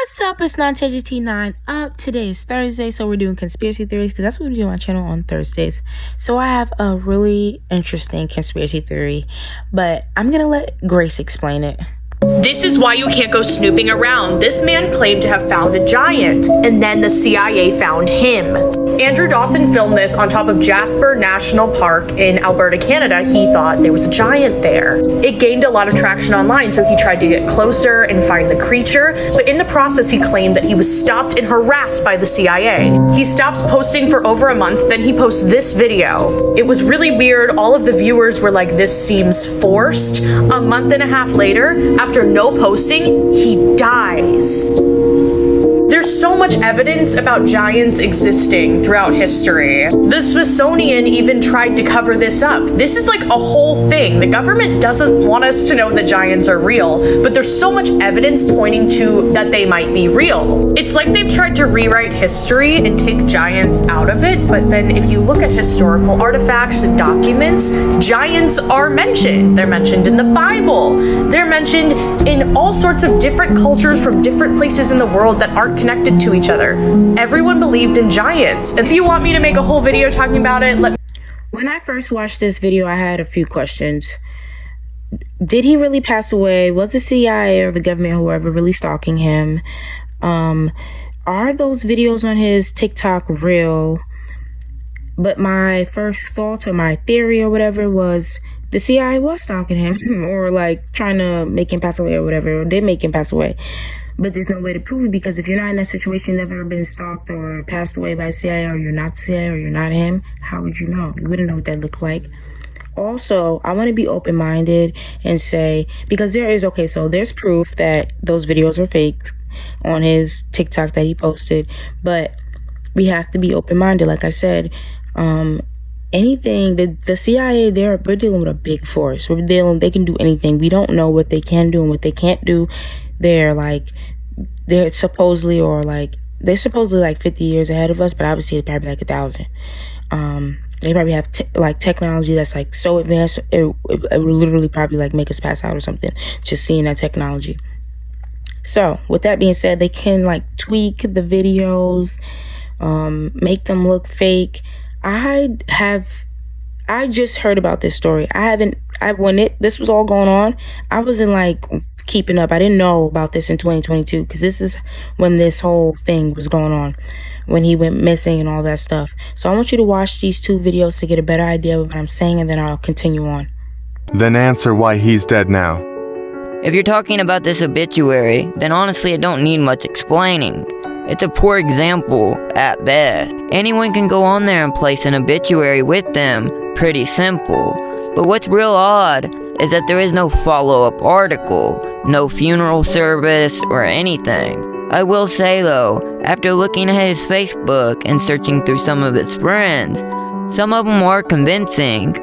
What's up? It's 9TGT9 up. Today is Thursday, so we're doing conspiracy theories because that's what we do on my channel on Thursdays. So I have a really interesting conspiracy theory, but I'm gonna let Grace explain it. This is why you can't go snooping around. This man claimed to have found a giant, and then the CIA found him. Andrew Dawson filmed this on top of Jasper National Park in Alberta, Canada. He thought there was a giant there. It gained a lot of traction online, so he tried to get closer and find the creature, but in the process he claimed that he was stopped and harassed by the CIA. He stops posting for over a month, then he posts this video. It was really weird. All of the viewers were like, this seems forced. A month and a half later, after no posting, he dies. There's so much evidence about giants existing throughout history. The Smithsonian even tried to cover this up. This is like a whole thing. The government doesn't want us to know that giants are real, but there's so much evidence pointing to that they might be real. It's like they've tried to rewrite history and take giants out of it, but then if you look at historical artifacts and documents, giants are mentioned. They're mentioned in the Bible. They're mentioned in all sorts of different cultures from different places in the world that aren't connected to each other. Everyone believed in giants. If you want me to make a whole video talking about it, let me. When I first watched this video, I had a few questions. Did he really pass away? Was the CIA or the government, whoever, really stalking him? Are those videos on his TikTok real? But my first thought or my theory or whatever was the CIA was stalking him or like trying to make him pass away or whatever, or did make him pass away. But there's no way to prove it, because if you're not in that situation, never been stalked or passed away by CIA, or you're not CIA, or you're not him, how would you know? You wouldn't know what that looks like. Also, I want to be open-minded and say, because there's proof that those videos are fake on his TikTok that he posted, but we have to be open-minded. Like I said, anything, the CIA, we're dealing with a big force. They can do anything. We don't know what they can do and what they can't do. They're supposedly like 50 years ahead of us, but obviously it's probably like 1,000. They probably have technology that's like so advanced, it would literally probably like make us pass out or something, just seeing that technology. So with that being said, they can like tweak the videos, make them look fake. I just heard about this story. This was all going on, I wasn't like keeping up. I didn't know about this in 2022, because this is when this whole thing was going on, when he went missing and all that stuff. So I want you to watch these two videos to get a better idea of what I'm saying, and then I'll continue on. Then answer why he's dead now. If you're talking about this obituary, then honestly it don't need much explaining. It's a poor example at best. Anyone can go on there and place an obituary with them, pretty simple. But what's real odd is that there is no follow-up article, no funeral service, or anything. I will say though, after looking at his Facebook and searching through some of his friends, some of them are convincing,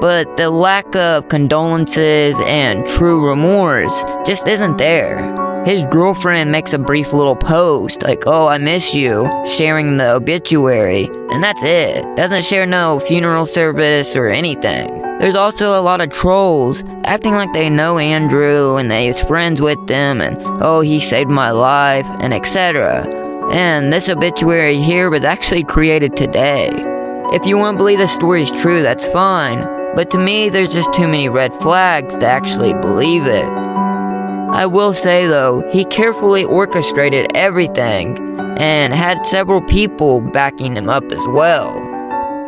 but the lack of condolences and true remorse just isn't there. His girlfriend makes a brief little post like, "Oh, I miss you," sharing the obituary, and that's it. Doesn't share no funeral service or anything. There's also a lot of trolls acting like they know Andrew and they was friends with them and, "Oh, he saved my life," and etc. And this obituary here was actually created today. If you won't believe the story's true, that's fine, but to me there's just too many red flags to actually believe it. I will say though, he carefully orchestrated everything and had several people backing him up as well.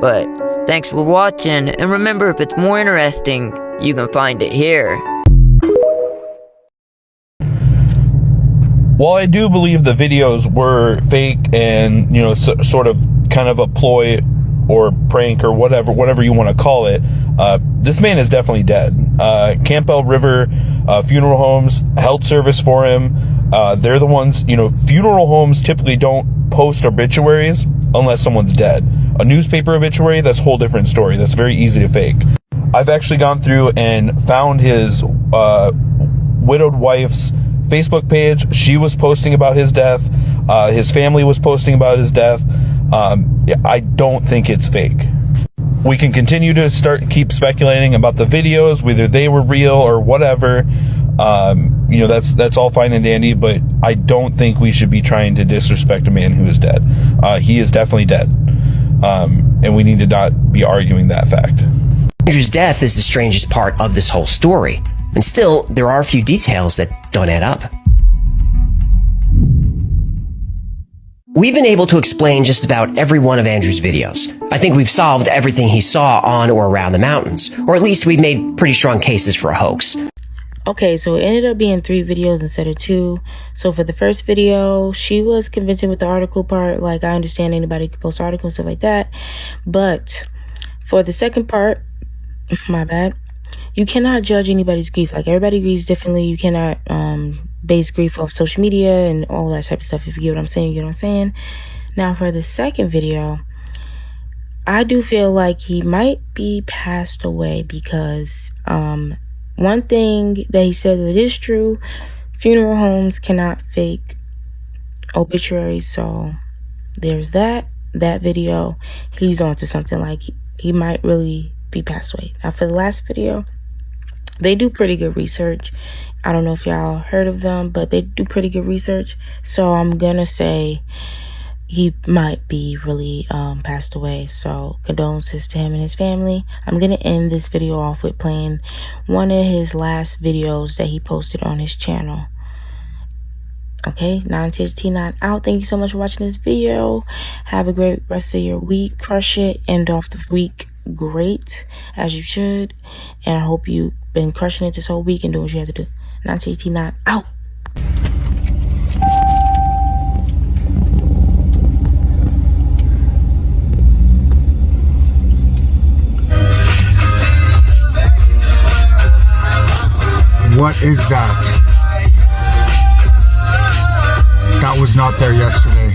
But thanks for watching, and remember, if it's more interesting, you can find it here. While I do believe the videos were fake and, sort of kind of a ploy or prank or whatever you want to call it, this man is definitely dead. Campbell River Funeral Homes held service for him. They're the ones, funeral homes typically don't post obituaries unless someone's dead. A newspaper obituary, that's a whole different story. That's very easy to fake. I've actually gone through and found his widowed wife's Facebook page. She was posting about his death. His family was posting about his death. I don't think it's fake. We can continue to keep speculating about the videos, whether they were real or whatever. You know, that's all fine and dandy, but I don't think we should be trying to disrespect a man who is dead. He is definitely dead. And we need to not be arguing that fact. Andrew's death is the strangest part of this whole story. And still, there are a few details that don't add up. We've been able to explain just about every one of Andrew's videos. I think we've solved everything he saw on or around the mountains, or at least we've made pretty strong cases for a hoax. Okay, so it ended up being 3 videos instead of 2. So for the first video, she was convincing with the article part. Like, I understand anybody can post articles and stuff like that. But for the second part, my bad, you cannot judge anybody's grief. Like, everybody grieves differently. You cannot base grief off social media and all that type of stuff. If you get what I'm saying, you get what I'm saying. Now, for the second video, I do feel like he might be passed away because one thing that he said that is true, funeral homes cannot fake obituaries. So there's that video. He's on to something. Like, he might really be passed away. Now, for the last video, they do pretty good research. I don't know if y'all heard of them, but they do pretty good research. So I'm gonna say he might be really passed away. So condolences to him and his family. I'm gonna end this video off with playing one of his last videos that he posted on his channel. Okay, 9THT9 out. Thank you so much for watching this video. Have a great rest of your week. Crush it. End off the week great, as you should. And I hope you've been crushing it this whole week and doing what you have to do. 9THT9 out. What is that? That was not there yesterday.